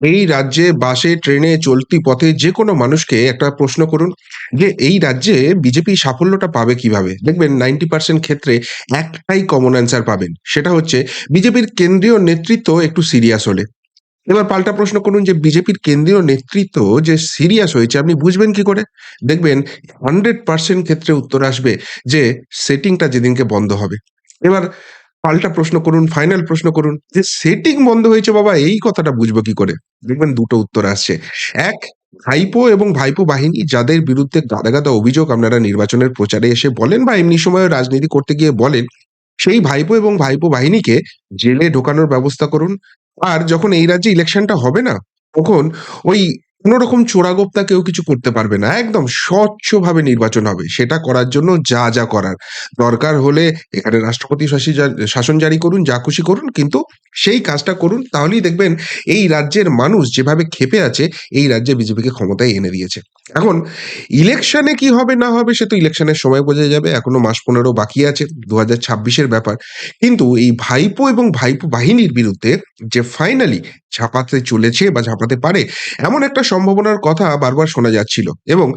এই রাজ্যে বাসে, ট্রেনে, চলতি পথে যেকোনো মানুষকে একটা প্রশ্ন করুন যে, এই রাজ্যে বিজেপি সাফল্যটা পাবে কিভাবে? দেখবেন 90% ক্ষেত্রে একটাই কমন অ্যান্সার পাবেন। সেটা হচ্ছে বিজেপির কেন্দ্রীয় নেতৃত্ব একটু সিরিয়াস হলে। এবার পাল্টা প্রশ্ন করুন যে বিজেপির কেন্দ্রীয় নেতৃত্ব যে সিরিয়াস হয়েছে আপনি বুঝবেন কি করে? দেখবেন 100% ক্ষেত্রে উত্তর আসবে যে সেটিংটা যেদিনকে বন্ধ হবে। এবার পাল্টা প্রশ্ন করুন, ফাইনাল প্রশ্ন করুন যে সেটিং বন্ধ হয়েছে বাবা এই কথাটা বুঝবো কি করে? দেখবেন ২ টো উত্তর আসছে। এক, ভাইপো এবং ভাইপো বাহিনী যাদের বিরুদ্ধে গাদা, গাদা অভিযোগ আপনারা নির্বাচনের প্রচারে এসে বলেন বা এমনি সময়েও রাজনীতি করতে গিয়ে বলেন, সেই ভাইপো এবং ভাইপো বাহিনীকে জেলে ঢোকানোর ব্যবস্থা করুন। আর যখন এই রাজ্যে ইলেকশনটা হবে না, তখন ওই কোনরকম চোরাগোপ্তা কেউ কিছু করতে পারবে না। একদম স্বচ্ছভাবে নির্বাচন হবে। সেটা করার জন্য যা, যা করার দরকার হলে এখানে রাষ্ট্রপতি শাসন জারি করুন, যা খুশি করুন। কিন্তু সেই কাজটা করুন তাহলেই দেখবেন এই রাজ্যের মানুষ যেভাবে ক্ষেপে আছে, এই রাজ্যে বিজেপিকে ক্ষমতায় এনে দিয়েছে। এখন ইলেকশনে কি হবে না হবে সে তো ইলেকশনের সময় বোঝা যাবে। এখনো মাস ১৫ বাকি আছে। ২০২৬ এর ব্যাপার। কিন্তু এই ভাইপো এবং ভাইপো বাহিনীর বিরুদ্ধে যে ফাইনালি ঝাঁপাতে চলেছে বা ঝাঁপাতে পারে, এমন একটা সম্ভাবনার কথা বারবার শোনা যাচ্ছিল এবং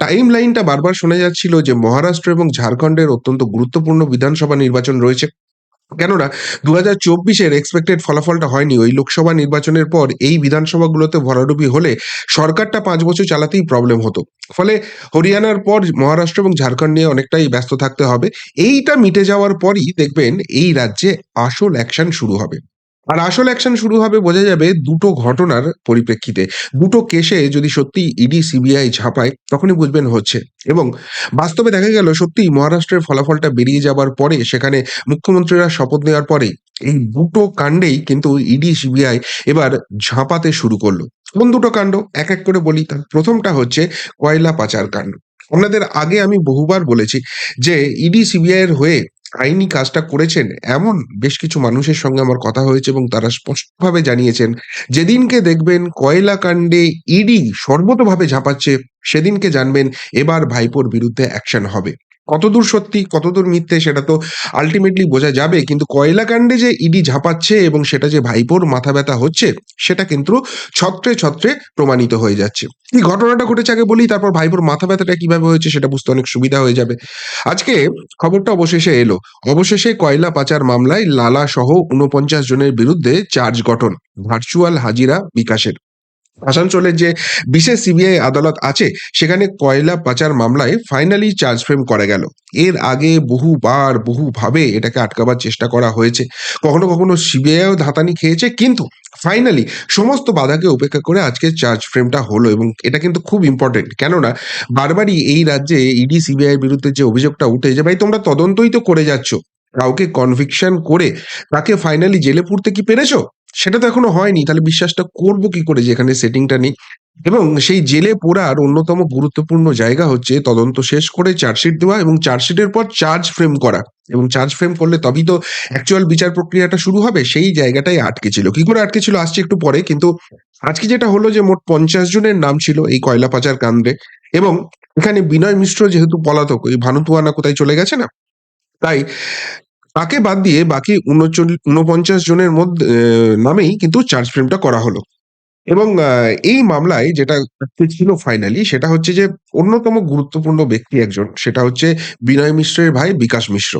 টাইমলাইনটা বারবার শোনা যাচ্ছিল যে মহারাষ্ট্র এবং ঝাড়খণ্ডের অত্যন্ত গুরুত্বপূর্ণ বিধানসভা নির্বাচন রয়েছে। কেননা ২০২৪ এর এক্সপেক্টেড ফলাফলটা হয়নি। ওই লোকসভা নির্বাচনের পর এই বিধানসভাগুলোতে ভরাডুবি হলে সরকারটা ৫ বছর চালাতেই প্রবলেম হতো। ফলে হরিয়ানার পর মহারাষ্ট্র এবং ঝাড়খণ্ড নিয়ে অনেকটাই ব্যস্ত থাকতে হবে। এইটা মিটে যাওয়ার পরই দেখবেন এই রাজ্যে আসল অ্যাকশন শুরু হবে। আর আসল অ্যাকশন শুরু হবে বোঝা যাবে ২ টো ঘটনার পরিপ্রেক্ষিতে। ২ টো কেসে যদি সত্যিই ইডি, সিবিআই ঝাঁপায় তখনই বুঝবেন হচ্ছে। এবং বাস্তবে দেখা গেল সত্যিই মহারাষ্ট্রের ফলাফলটা বেরিয়ে যাবার পরে সেখানে মুখ্যমন্ত্রীরা শপথ নেওয়ার পরেই এই দুটো কাণ্ডেই কিন্তু ইডি, সিবিআই এবার ঝাঁপাতে শুরু করল। কোন দুটো কাণ্ড? এক, এক করে বলি। তার ১ম টা হচ্ছে কয়লা পাচার কাণ্ড। আপনাদের আগে আমি বহুবার বলেছি যে ইডি, সিবিআই এর হয়ে আইনি কাজটা করেছেন এমন বেশ কিছু মানুষের সঙ্গে আমার কথা হয়েছে এবং তারা স্পষ্টভাবে জানিয়েছেন, যেদিনকে দেখবেন কয়লা কাণ্ডে ইডি সর্বতোভাবে ঝাঁপাচ্ছে সেদিনকে জানবেন এবার ভাইপোর বিরুদ্ধে অ্যাকশন হবে। কতদূর সত্যি, কতদূর মিথ্যে সেটা তো আল্টিমেটলি বোঝা যাবে। কিন্তু কয়লা কাণ্ডে যে ইডি ঝাঁপাচ্ছে এবং সেটা যে ভাইপোর মাথা ব্যথা হচ্ছে, সেটা কিন্তু ছত্রে, ছত্রে প্রমাণিত হয়ে যাচ্ছে। কি ঘটনাটা ঘটেছে আগে বলি, তারপর ভাইপোর মাথা ব্যথাটা কিভাবে হয়েছে সেটা বুঝতে অনেক সুবিধা হয়ে যাবে। আজকে খবরটা অবশেষে এলো। অবশেষে কয়লা পাচার মামলায় লালা সহ ৪৯ জনের বিরুদ্ধে চার্জ গঠন। ভার্চুয়াল হাজিরা বিকাশের। আসানসোলের যে বিশেষ সিবিআই আদালত আছে সেখানে কয়লা পাচার মামলায় ফাইনালি চার্জ ফ্রেম করা গেল। এর আগে বহুবার বহুভাবে এটাকে আটকাবার চেষ্টা করা হয়েছে। কখনো কখনো সিবিআইও ধাতানি খেয়েছে কিন্তু ফাইনালি সমস্ত বাধাকে উপেক্ষা করে আজকে চার্জ ফ্রেমটা হলো এবং এটা কিন্তু খুব ইম্পর্টেন্ট। কেননা বারবারই এই রাজ্যে ইডি সিবিআই এর বিরুদ্ধে যে অভিযোগটা উঠে যে ভাই তোমরা তদন্তই তো করে যাচ্ছ, কাউকে কনভিকশন করে তাকে ফাইনালি জেলে পুরতে কি পেরেছো? সেটা তো এখনো হয়নি। তাহলে বিশ্বাসটা করব কি করে যে এখানে সেটিংটা নেই? এবং সেই জেলে পোড়ার অন্যতম গুরুত্বপূর্ণ জায়গা হচ্ছে তদন্ত শেষ করে চার্জশিট দেওয়া এবং চার্জশিটের পর চার্জ ফ্রেম করা। এবং চার্জ ফ্রেম করলে তবেই তো অ্যাকচুয়াল বিচার প্রক্রিয়াটা শুরু হবে। সেই জায়গাটাই আটকে ছিল। কি করে আটকে ছিল আসছি একটু পরে। কিন্তু আজকে যেটা হলো যে মোট ৫০ জনের নাম ছিল এই কয়লা পাচার কাণ্ডে এবং এখানে বিনয় মিশ্র যেহেতু পলাতক, ওই ভানুতুয়া না কোথায় চলে গেছে না? তাই তাকে বাদ দিয়ে বাকি ৪৯ জনের নামেই কিন্তু চার্জ ফ্রেমটা করা হলো। এবং এই মামলায় যেটা আজকে ছিল ফাইনালি সেটা হচ্ছে যে অন্যতম গুরুত্বপূর্ণ ব্যক্তি একজন সেটা হচ্ছে বিনয় মিশ্রের ভাই বিকাশ মিশ্র।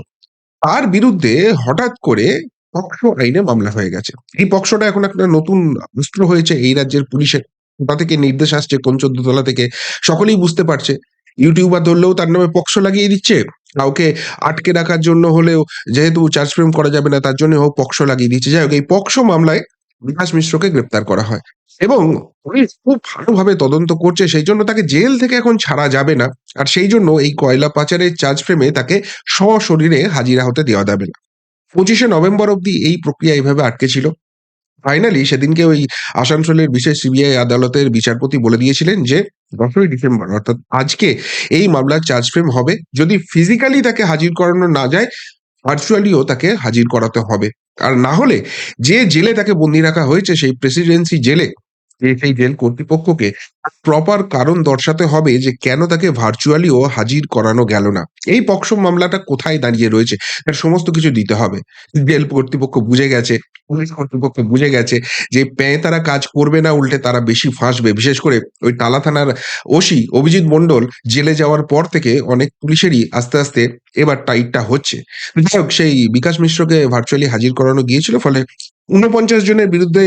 তার বিরুদ্ধে হঠাৎ করে পকসো আইনে মামলা হয়ে গেছে। এই পকসোটা এখন একটা নতুন অস্ত্র হয়েছে এই রাজ্যের পুলিশের। কোথা থেকে নির্দেশ আসছে কোন ১৪ তলা থেকে সকলেই বুঝতে পারছে। ইউটিউবার ধরলেও তার নামে পকসো লাগিয়ে দিচ্ছে। কাউকে আটকে রাখার জন্য হলেও যেহেতু চার্জ ফ্রেম করা যাবে না তার জন্য পকসো লাগিয়ে দিচ্ছে। যাই হোক এই পকসো মামলায় বিকাশ মিশ্রকে গ্রেপ্তার করা হয়। এবং পুলিশ খুব ভালোভাবে তদন্ত করছে সেইজন্য তাকে জেল থেকে এখন ছাড়া যাবে না। আর সেইজন্য এই কয়লা পাচারের চার্জ ফ্রেমে তাকে সশরীরে হাজিরা হতে দেওয়া যাবে না। ২৫শে নভেম্বর অব্দি এই প্রক্রিয়া এভাবে আটকে ছিল। ফাইনালি সেদিনকে ওই আসানসোলের বিশেষ সিবিআই আদালতের বিচারপতি বলে দিয়েছিলেন যে ১০ই ডিসেম্বর অর্থাৎ আজকে এই মামলার চার্জ ফ্রেম হবে। যদি ফিজিক্যালি তাকে হাজির করানো না যায়, ভার্চুয়ালিও তাকে হাজির করাতে হবে। আর না হলে যে জেলে তাকে বন্দী রাখা হয়েছে সেই প্রেসিডেন্সি জেলে যে সেই জেল কর্তৃপক্ষকে প্রপার কারণ দর্শাতে হবে যে কেন তাকে ভার্চুয়ালিও হাজির করানো গেল না। এই পক্সো মামলাটা কোথায় দাঁড়িয়ে রয়েছে তার সমস্ত কিছু দিতে হবে। জেল কর্তৃপক্ষ বুঝে গেছে, পুলিশ কর্তৃপক্ষ বুঝে গেছে যে তারা কাজ করবে না, উল্টে তারা বেশি ফাঁসবে। বিশেষ করে ওই টালা থানার ওসি অভিজিৎ মন্ডল জেলে যাওয়ার পর থেকে অনেক পুলিশেরই আস্তে, আস্তে এবার টাইটটা হচ্ছে। যাই হোক, সেই বিকাশ মিশ্রকে ভার্চুয়ালি হাজির করানো গিয়েছিল, ফলে ৪৯ জনের বিরুদ্ধে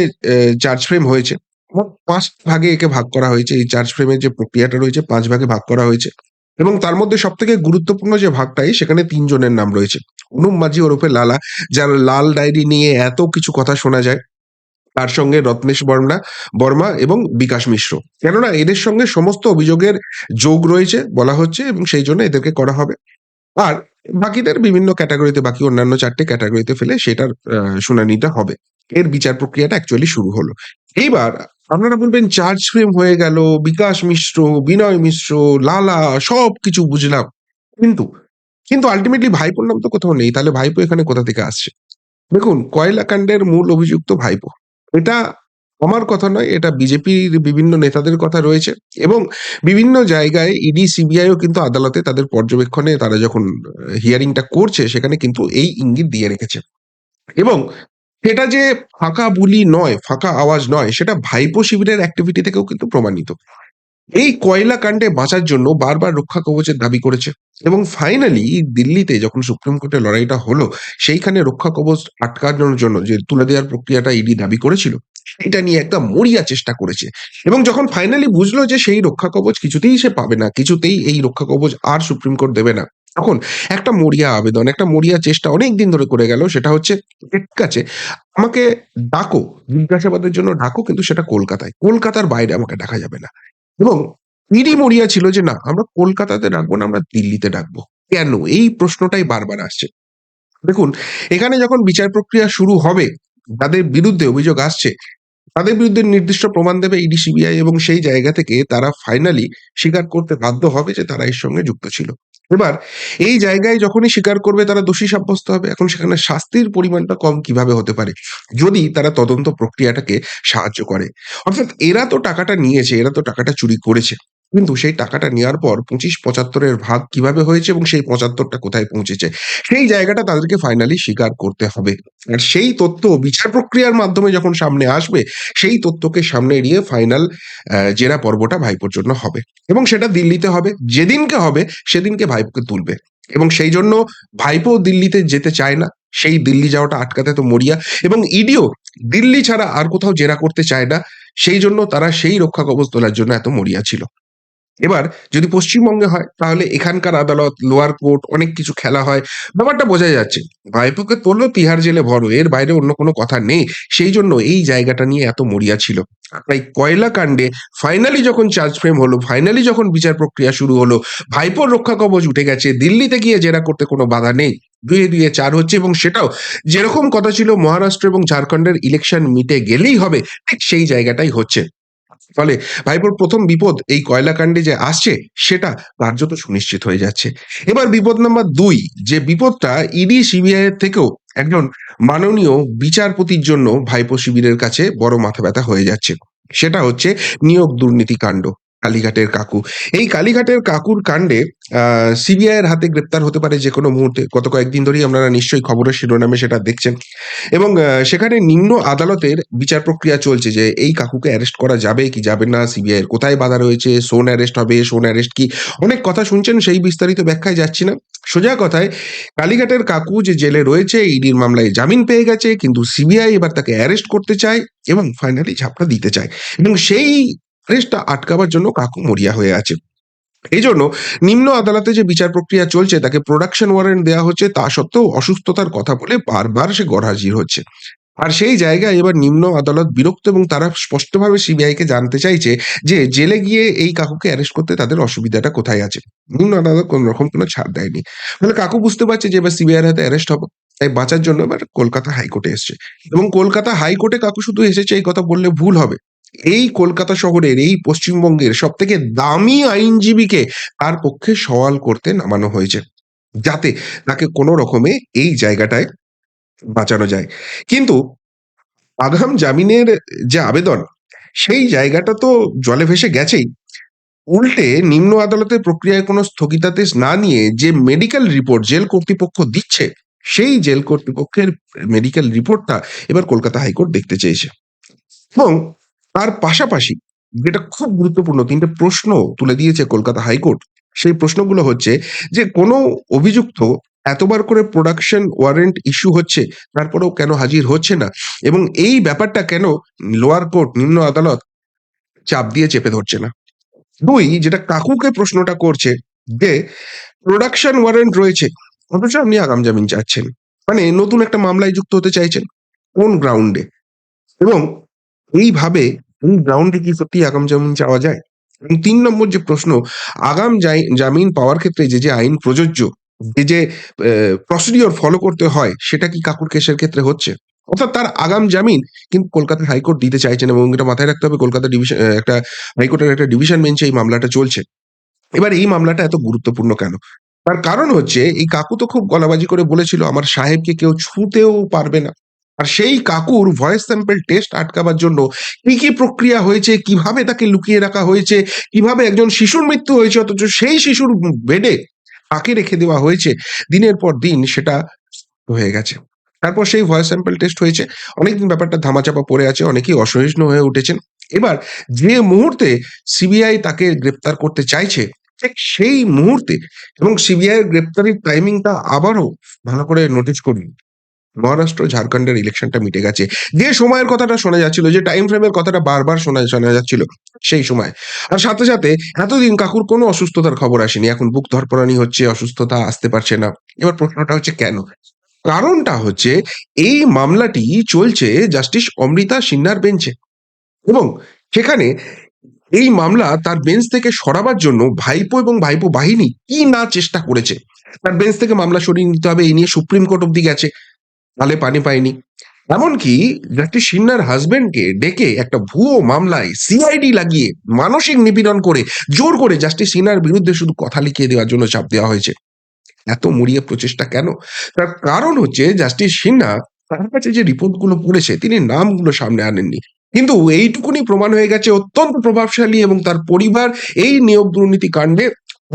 চার্জ ফ্রেম হয়েছে। মোট ৫ ভাগে একে ভাগ করা হয়েছে। এই চার্জ ফ্রেমের যে প্রক্রিয়াটা রয়েছে ৫ ভাগে ভাগ করা হয়েছে। এবং তার মধ্যে সবথেকে গুরুত্বপূর্ণ যে ভাগটাই, সেখানে ৩ জনের নাম রয়েছে। অনুপ মাঝি ওরফে লালা, যার লাল ডায়েরি নিয়ে এত কিছু কথা শোনা যায়। তার সঙ্গে রত্নেশ বর্মা এবং বিকাশ মিশ্র। কেননা এদের সঙ্গে সমস্ত অভিযোগের যোগ রয়েছে বলা হচ্ছে, এবং সেইজন্য এদেরকে করা হবে। আর বাকিদের বিভিন্ন ক্যাটেগরিতে, বাকি অন্যান্য ৪ টে ক্যাটেগরিতে ফেলে সেটার শুনানিটা হবে। এর বিচার প্রক্রিয়াটা অ্যাকচুয়ালি শুরু হলো। এইবার আপনারা বলবেন চার্জ ফ্রেম হয়ে গেল, বিকাশ মিশ্র, বিনয় মিশ্র, লালা সবকিছু বুঝলাম। কিন্তু, কিন্তু আল্টিমেটলি ভাইপোর নাম তো কোথাও নেই। তাহলে ভাইপো এখানে কোথা থেকে আসছে? দেখুন, কয়লা কাণ্ডের মূল অভিযুক্ত ভাইপো। এটা আমার কথা নয়, এটা বিজেপির বিভিন্ন নেতাদের কথা রয়েছে, এবং বিভিন্ন জায়গায় ইডি, সিবিআইও কিন্তু আদালতে তাদের পর্যবেক্ষণে তারা যখন হিয়ারিংটা করছে, সেখানে কিন্তু এই ইঙ্গিত দিয়ে রেখেছে। এবং সেটা যে ফাঁকা বুলি নয়, ফাঁকা আওয়াজ নয়, সেটা ভাইপো শিবিরের অ্যাক্টিভিটি থেকেও কিন্তু প্রমাণিত। এই কয়লা কাণ্ডে বাঁচার জন্য বারবার রক্ষা কবচের দাবি করেছে, এবং ফাইনালি দিল্লিতে যখন সুপ্রিম কোর্টে লড়াইটা হলো, সেইখানে রক্ষা কবচ আটকানোর জন্য যে তুলে দেওয়ার প্রক্রিয়াটা ইডি দাবি করেছিল, সেটা নিয়ে একটা মরিয়া চেষ্টা করেছে। এবং যখন ফাইনালি বুঝলো যে সেই রক্ষা কবচ কিছুতেই সে পাবে না, কিছুতেই এই রক্ষা কবচ আর সুপ্রিম কোর্ট দেবে না, তখন একটা মরিয়া আবেদন, একটা মরিয়া চেষ্টা অনেক দিন ধরে করে গেল। সেটা হচ্ছে, ঠিক আছে, আমাকে ডাকো, জিজ্ঞাসাবাদের জন্য ডাকো, কিন্তু সেটা কলকাতায়, কলকাতার বাইরে আমাকে ডাকা যাবে না। এবং ইডি মরিয়া ছিল যে না, আমরা কলকাতাতে ডাকবো না, আমরা দিল্লিতে ডাকবো। কেন? এই প্রশ্নটাই বারবার আসছে। দেখুন, এখানে যখন বিচার প্রক্রিয়া শুরু হবে, যাদের বিরুদ্ধে অভিযোগ আসছে তাদের বিরুদ্ধে নির্দিষ্ট প্রমাণ দেবে ইডি, সিবিআই, এবং সেই জায়গা থেকে তারা ফাইনালি স্বীকার করতে বাধ্য হবে যে তারা এর সঙ্গে যুক্ত ছিল। এবার এই জায়গায় যখনই স্বীকার করবে তারা দোষী সাব্যস্ত হবে। এখন সেখানে শাস্তির পরিমাণটা কম কিভাবে হতে পারে? যদি তারা তদন্ত প্রক্রিয়াটাকে সাহায্য করে। অর্থাৎ এরা তো টাকাটা নিয়েছে, এরা তো টাকাটা চুরি করেছে। কিন্তু সেই টাকাটা নেওয়ার পর ২৫-৭৫ এর ভাগ কিভাবে হয়েছে এবং সেই ৭৫ টা কোথায় পৌঁছেছে? সেই জায়গাটা তাদেরকে ফাইনালি স্বীকার করতে হবে। আর সেই তথ্য বিচার প্রক্রিয়ার মাধ্যমে যখন সামনে আসবে, সেই তথ্যকে সামনে এড়িয়ে ফাইনাল জেরা পর্বটা ভাইপোর জন্য হবে, এবং সেটা দিল্লিতে হবে। যেদিনকে হবে সেদিনকে ভাইপোকে তুলবে, এবং সেই জন্য ভাইপো দিল্লিতে যেতে চায় না। সেই দিল্লি যাওয়াটা আটকাতে তো মরিয়া, এবং ইডিও দিল্লি ছাড়া আর কোথাও জেরা করতে চায় না। সেই জন্য তারা সেই রক্ষা কবচ তোলার জন্য এত মরিয়া ছিল। এবার যদি পশ্চিমবঙ্গে হয়, তাহলে এখানকার আদালত, লোয়ার কোর্ট, অনেক কিছু খেলা হয়। ব্যাপারটা বোঝা যাচ্ছে। ভাইপোকে তোলো, তিহার জেলে ভরো। এর বাইরে অন্য কোনো কথা নেই। সেই জন্য এই জায়গাটা নিয়ে এত মরিয়া ছিল। তাই কয়লা কাণ্ডে ফাইনালি যখন চার্জ ফ্রেম হলো, ফাইনালি যখন বিচার প্রক্রিয়া শুরু হলো, ভাইপোর রক্ষা কবচ উঠে গেছে। দিল্লিতে গিয়ে জেরা করতে কোনো বাধা নেই। ২-২ ৪ হচ্ছে, এবং সেটাও যেরকম কথা ছিল মহারাষ্ট্র এবং ঝাড়খণ্ডের ইলেকশন মিটে গেলেই হবে, ঠিক সেই জায়গাটাই হচ্ছে। ফলে ভাইপোর ১ম বিপদ এই কয়লা কাণ্ডে যে আসছে, সেটা কার্যত সুনিশ্চিত হয়ে যাচ্ছে। এবার বিপদ নাম্বার ২, যে বিপদটা ইডি, সিবিআই এর থেকেও একজন মাননীয় বিচারপতির জন্য ভাইপো শিবিরের কাছে বড় মাথা ব্যথা হয়ে যাচ্ছে। সেটা হচ্ছে নিয়োগ দুর্নীতি কাণ্ড। কালীঘাটের কাকু। এই কালীঘাটের কাকুর কাণ্ডে সিবিআই এর হাতে গ্রেপ্তার হতে পারে যেকোনো মুহূর্তে। গত কয়েকদিন ধরেই আপনারা নিশ্চয়ই খবরের শিরোনামে সেটা দেখছেন। এবং সেখানে নিম্ন আদালতের বিচার প্রক্রিয়া চলছে যে এই কাকুকে অ্যারেস্ট করা যাবে কি যাবে না, সিবিআই এর কোথায় বাধা রয়েছে, শোন অ্যারেস্ট হবে, শোন অ্যারেস্ট কি, অনেক কথা শুনছেন, সেই বিস্তারিত ব্যাখ্যায় যাচ্ছি না। সোজা কথায়, কালীঘাটের কাকু যে জেলে রয়েছে, ইডির মামলায় জামিন পেয়ে গেছে, কিন্তু সিবিআই এবার তাকে অ্যারেস্ট করতে চায় এবং ফাইনালি ঝাপটা দিতে চায়, এবং সেই অ্যারেস্টটা আটকাবার জন্য কাকু মরিয়া হয়ে আছে। এইজন্য নিম্ন আদালতে যে বিচার প্রক্রিয়া চলছে, তাকে প্রোডাকশন ওয়ারেন্ট দেয়া হচ্ছে, তা সত্ত্বেও অসুস্থতার কথা বলে বারবার সে গরহাজির হচ্ছে। আর সেই জায়গায় এবার নিম্ন আদালত বিরক্ত, এবং তারা স্পষ্টভাবে সিবিআই কে জানতে চাইছে যে জেলে গিয়ে এই কাকুকে অ্যারেস্ট করতে তাদের অসুবিধাটা কোথায় আছে। নিম্ন আদালত কোন রকম কোনো ছাড় দেয়নি। ফলে কাকু বুঝতে পারছে যে এবার সিবিআই এর হাতে অ্যারেস্ট হবো। তাই বাঁচার জন্য এবার কলকাতা হাইকোর্টে এসছে, এবং কলকাতা হাইকোর্টে কাকু শুধু এসেছে এই কথা বললে ভুল হবে। এই কলকাতা শহরের, এই পশ্চিমবঙ্গের সবথেকে দামি আইনজীবীকে তার পক্ষে সওয়াল করতে নামানো হয়েছে, যাতে তাকে কোনো রকমে এই জায়গাটায় বাঁচানো যায়। কিন্তু আগাম জামিনের যে আবেদন, সেই জায়গাটা তো জলে ভেসে গেছেই। উল্টে নিম্ন আদালতের প্রক্রিয়ায় কোনো স্থগিতাদেশ না নিয়ে যে মেডিকেল রিপোর্ট জেল কর্তৃপক্ষ দিচ্ছে, সেই জেল কর্তৃপক্ষের মেডিকেল রিপোর্টটা এবার কলকাতা হাইকোর্ট দেখতে চেয়েছে। এবং তার পাশাপাশি যেটা খুব গুরুত্বপূর্ণ ৩ টে প্রশ্ন তুলে দিয়েছে কলকাতা হাইকোর্ট। সেই প্রশ্নগুলো হচ্ছে যে কোনো অভিযুক্ত এতবার করে প্রোডাকশন ওয়ারেন্ট ইস্যু হচ্ছে, তারপরেও কেন হাজির হচ্ছে না? এবং এই ব্যাপারটা কেন লোয়ার কোর্ট, নিম্ন আদালত চাপ দিয়ে চেপে ধরছে না? ২ যেটা কাকুকে প্রশ্নটা করছে যে প্রোডাকশন ওয়ারেন্ট রয়েছে, অথচ আপনি আগাম জামিন চাচ্ছেন। মানে নতুন একটা মামলায় যুক্ত হতে চাইছেন। কোন গ্রাউন্ডে? এবং এইভাবে এই গ্রাউন্ডে কি সত্যিই আগাম জামিন চাওয়া যায়? এবং ৩ নম্বর যে প্রশ্ন, আগাম জামিন পাওয়ার ক্ষেত্রে যে আইন প্রযোজ্য, যে প্রসিডিওর ফলো করতে হয়, সেটা কি কাকুর কেসের ক্ষেত্রে হচ্ছে? অর্থাৎ তার আগাম জামিন কিন্তু কলকাতা হাইকোর্ট দিতে চাইছেন এবং এটা মাথায় রাখতে হবে কলকাতা ডিভিশন একটা হাইকোর্টের একটা ডিভিশন বেঞ্চে এই মামলাটা চলছে। এবার এই মামলাটা এত গুরুত্বপূর্ণ কেন? তার কারণ হচ্ছে এই কাকু তো খুব গলাবাজি করে বলেছিল আমার সাহেবকে কেউ ছুঁতেও পারবে না। আর সেই কাকুর ভয়েস স্যাম্পল টেস্ট আটকাবার জন্য কি প্রক্রিয়া হয়েছে, কিভাবে তাকে লুকিয়ে রাখা হয়েছে, কিভাবে একজন শিশুর মৃত্যু হয়েছে অথচ সেই শিশুর বেডে তাকে রেখে দেওয়া হয়েছে, দিনের পর দিন সেটা হয়ে গেছে। তারপর সেই ভয়েস স্যাম্পল টেস্ট হয়েছে। অনেকদিন ব্যাপারটা ধামাচাপা পড়ে আছে। অনেকেই অসহিষ্ণু হয়ে উঠেছেন। এবার যে মুহূর্তে সিবিআই তাকে গ্রেপ্তার করতে চাইছে, ঠিক সেই মুহূর্তে এবং সিবিআই এর গ্রেপ্তারির টাইমিংটা আবারও ভালো করে নোটিস করুন। মহারাষ্ট্র, ঝাড়খণ্ডের ইলেকশনটা মিটে গেছে। যে সময়ের কথাটা শোনা যাচ্ছিল, যে টাইম ফ্রেমের কথাটা বারবার শোনা যাচ্ছিল, সেই সময়। আর সাথে, সাথে এতদিন কাকুর কোনো অসুস্থতার খবর আসেনি। এখন বুক ধড়ফড়ানি হচ্ছে, অসুস্থতা, আসতে পারছে না। এবার প্রশ্নটা হচ্ছে কেন? কারণটা হচ্ছে এই মামলাটি চলছে জাস্টিস অমৃতা সিনহার বেঞ্চে এবং সেখানে এই মামলা তার বেঞ্চ থেকে সরাবার জন্য ভাইপো এবং ভাইপো বাহিনী কি না চেষ্টা করেছে। তার বেঞ্চ থেকে মামলা সরিয়ে নিতে হবে এই নিয়ে সুপ্রিম কোর্ট অব্দি গেছে, তালে পানি পায়নি। এমনকি জাস্টিস সিনহার হাজবেন্ডকে ডেকে একটা ভুয়ো মামলায় সিআইডি লাগিয়ে মানসিক নিপীড়ন করে জোর করে জাস্টিস সিনহার বিরুদ্ধে শুধু কথা লিখিয়ে দেওয়ার জন্য চাপ দেওয়া হয়েছে। এত মরিয়া প্রচেষ্টা কেন? তার কারণ হচ্ছে জাস্টিস সিনহা তার কাছে যে রিপোর্টগুলো পড়েছে তিনি নামগুলো সামনে আনেননি। কিন্তু এইটুকুনি প্রমাণ হয়ে গেছে অত্যন্ত প্রভাবশালী এবং তার পরিবার এই নিয়োগ দুর্নীতি কাণ্ডে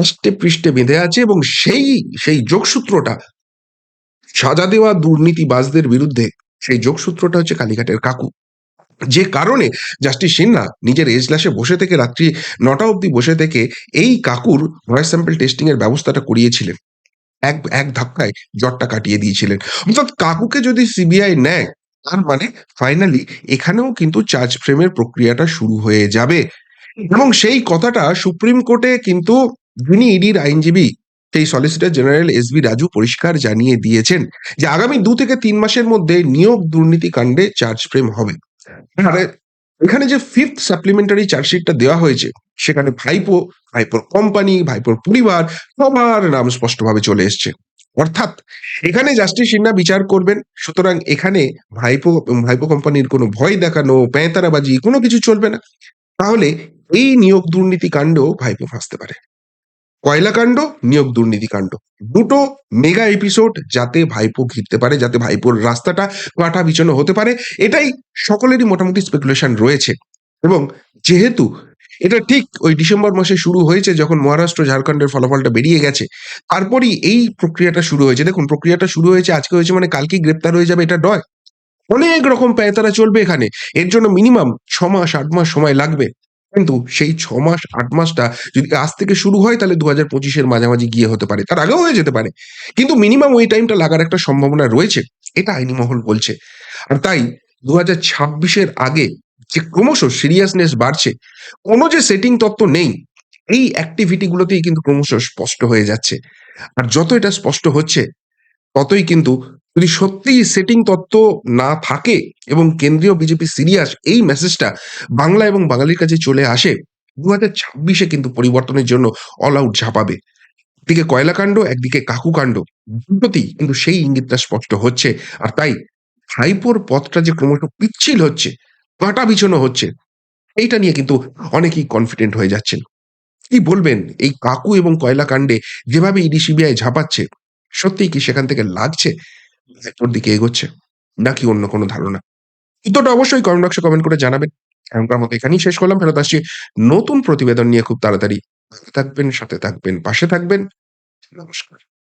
অষ্টে পৃষ্ঠে বেঁধে আছে এবং সেই যোগসূত্রটা সাজা দেওয়া দুর্নীতিবাজদের বিরুদ্ধে, সেই যোগসূত্রটা হচ্ছে কালীঘাটের কাকু। যে কারণে জাস্টিস সিনহা নিজের এজলাসে বসে থেকে রাত্রি ৯টা অব্দি বসে থেকে এই কাকুর ভয়েস স্যাম্পল টেস্টিং এর ব্যবস্থাটা করিয়েছিলেন। এক ধাক্কায় জ্বরটা কাটিয়ে দিয়েছিলেন। অর্থাৎ কাকুকে যদি সিবিআই নেয়, তার মানে ফাইনালি এখানেও কিন্তু চার্জ ফ্রেমের প্রক্রিয়াটা শুরু হয়ে যাবে। এবং সেই কথাটা সুপ্রিম কোর্টে কিন্তু যিনি ইডির আইনজীবী, সেই সলিসিটর জেনারেল এসবি রাজু পরিষ্কার জানিয়ে দিয়েছেন যে আগামী ২ থেকে ৩ মাসের মধ্যে নিয়োগ দুর্নীতি কাণ্ডে চার্জ ফ্রেম হবে। আর এখানে যে 5th সাপ্লিমেন্টারি চার্জশিটটা দেওয়া হয়েছে, সেখানে ভাইপো, ভাইপোর কোম্পানি, ভাইপোর পরিবার সবার নাম স্পষ্টভাবে চলে এসছে। অর্থাৎ এখানে জাস্টিস সিনহা বিচার করবেন। সুতরাং এখানে ভাইপো কোম্পানির কোনো ভয় দেখানো, প্যাঁতারাবাজি কোনো কিছু চলবে না। তাহলে এই নিয়োগ দুর্নীতি কাণ্ডেও ভাইপো ফাঁসতে পারে। কয়লাকাণ্ড, নিয়োগ দুর্নীতিকাণ্ড। দুটো মেগা এপিসোড যাতে ভাইপো ঘিরতে পারে, যাতে ভাইপোর রাস্তাটা কাঁটা বিছানো হতে পারে, এটাই সকলেরই মোটামুটি স্পেকুলেশন রয়েছে। এবং যেহেতু এটা ঠিক ওই ডিসেম্বর মাসে শুরু হয়েছে যখন মহারাষ্ট্র, ঝাড়খণ্ডের ফলাফলটা বেরিয়ে গেছে, তারপরই এই প্রক্রিয়াটা শুরু হয়েছে। দেখুন প্রক্রিয়াটা শুরু হয়েছে, আজকে হয়েছে মানে কালকেই গ্রেপ্তার হয়ে যাবে এটা নয়। অনেক রকম প্যাঁতারা চলবে এখানে। এর জন্য মিনিমাম ৬ মাস ৮ মাস সময় লাগবে। কিন্তু সেই ৬ মাস ৮ মাসটা যদি আজ থেকে শুরু হয় তাহলে ২০২৫ এর মাঝামাঝি গিয়ে হতে পারে। তার আগেও হয়ে যেতে পারে। কিন্তু মিনিমাম ওই টাইমটা লাগার একটা সম্ভাবনা রয়েছে। এটা আইনি মহল বলছে। আর তাই ২০২৬ এর আগে যে ক্রমশ সিরিয়াসনেস বাড়ছে, কোন যে সেটিং তত্ত্ব নেই, এই অ্যাক্টিভিটি গুলোতেই কিন্তু ক্রমশ স্পষ্ট হয়ে যাচ্ছে। আর যত এটা স্পষ্ট হচ্ছে ততই কিন্তু যদি সত্যিই সেটিং তত্ত্ব না থাকে এবং কেন্দ্রীয় বিজেপি সিরিয়াস এই মেসেজটা বাংলা এবং বাঙালির কাছে চলে আসে, ২০২৬ এ কিন্তু পরিবর্তনের জন্য অল আউট ঝাঁপাবে। একদিকে কয়লাকাণ্ড, একদিকে কাকুকাণ্ড, দুটোতেই কিন্তু সেই ইঙ্গিতটা স্পষ্ট হচ্ছে। আর তাই ভাইপোর পথটা যে ক্রমশ পিচ্ছিল হচ্ছে, কাঁটা বিছানো হচ্ছে, এইটা নিয়ে কিন্তু অনেকেই কনফিডেন্ট হয়ে যাচ্ছেন। কি বলবেন এই কাকু এবং কয়লাকাণ্ডে যেভাবে ইডি সিবিআই ঝাঁপাচ্ছে, সত্যিই কি সেখান থেকে লাগছে ভেতর দিকে এগোচ্ছে? নাকি অন্য কোনো ধারণা? উত্তরটা অবশ্যই কমেন্ট বক্সে কমেন্ট করে জানাবেন। এখনকার মতো এখানেই শেষ করলাম। ফেরত আসছি নতুন প্রতিবেদন নিয়ে খুব তাড়াতাড়ি। ভালো থাকবেন, সাথে থাকবেন, পাশে থাকবেন। নমস্কার।